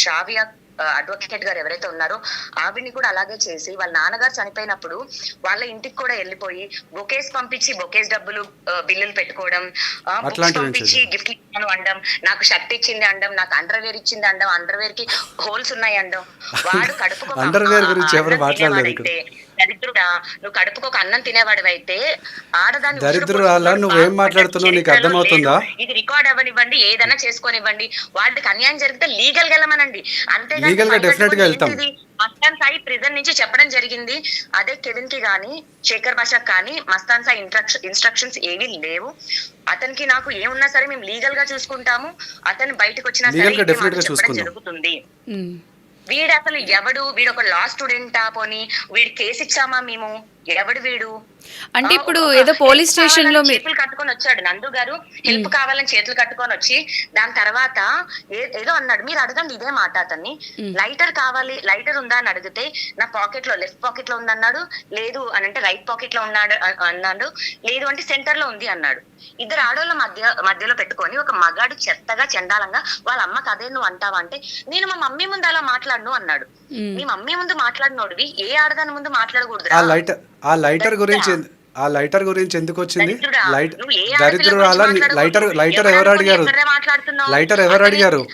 శ్రావ్య advocate గారు ఎవరైతే ఉన్నారో ఆవిడ్ని కూడా అలాగే చేసి వాళ్ళ నాన్నగారు చనిపోయినప్పుడు వాళ్ళ ఇంటికి కూడా వెళ్ళిపోయి బొకేస్ పంపించి బొకేస్ డబ్బులు బిల్లులు పెట్టుకోవడం, బుక్స్ పంపించి గిఫ్ట్ ఇచ్చాను అండం, నాకు షర్ట్ ఇచ్చింది అండం, నాకు అండర్వేర్ ఇచ్చింది అండం, అండర్వేర్ కి హోల్స్ ఉన్నాయి అండం. వాడు కడుపుకో తినేవాడైతే దరిద్రుడా, నువ్వు కడుపుకు ఒక అన్నం తినేవాడివైతే ఆడదాన్ని ఇది రికార్డ్ అవ్వనివ్వండి, ఏదైనా చేసుకోనివ్వండి, వాటికి అన్యాయం జరిగితే లీగల్ గా వెళ్ళమనండి. అంతేగాని మస్తాన్ సాయి ప్రిజన్ నుంచి చెప్పడం జరిగింది. అదే కెవిన్ కి గానీ శేఖర్ భాషకు కానీ మస్తాన్ సాయి ఇన్స్ట్రక్షన్స్ ఏవి లేవు. అతనికి నాకు ఏమున్నా సరే మేము లీగల్ గా చూసుకుంటాము, అతను బయటకు వచ్చినా సరే చెప్పడం జరుగుతుంది. వీడు అసలు ఎవడు? వీడు ఒక లా స్టూడెంటా? పోనీ వీడి కేసు ఇచ్చామా మేము? ఎవడు వీడు? అంటే ఇప్పుడు ఏదో పోలీస్ స్టేషన్ లో చేతులు కట్టుకొని వచ్చాడు నందు గారు, హెల్ప్ కావాలని చేతులు కట్టుకొని వచ్చి దాని తర్వాత ఏదో అన్నాడు. మీరు అడగండి ఇదే మాట అతన్ని. లైటర్ కావాలి, లైటర్ ఉందా అని అడిగితే నా పాకెట్ లో లెఫ్ట్ పాకెట్ లో ఉందన్నాడు. లేదు అని అంటే రైట్ పాకెట్ లో అన్నాడు. లేదు అంటే సెంటర్ లో ఉంది అన్నాడు. ఇద్దరు ఆడోళ్ళ మధ్యలో పెట్టుకొని ఒక మగాడు చెత్తగా చండాలంగా వాళ్ళ అమ్మకి అదే నువ్వు అంటావా అంటే, నేను మా మమ్మీ ముందు అలా మాట్లాడను అన్నాడు. మీ మమ్మీ ముందు మాట్లాడినోడివి ఏ ఆడదాని ముందు మాట్లాడకూడదు. ఆ లైటర్ గురించి ఎందుకు వచ్చింది? లైటర్ ఎవరు అడిగారు?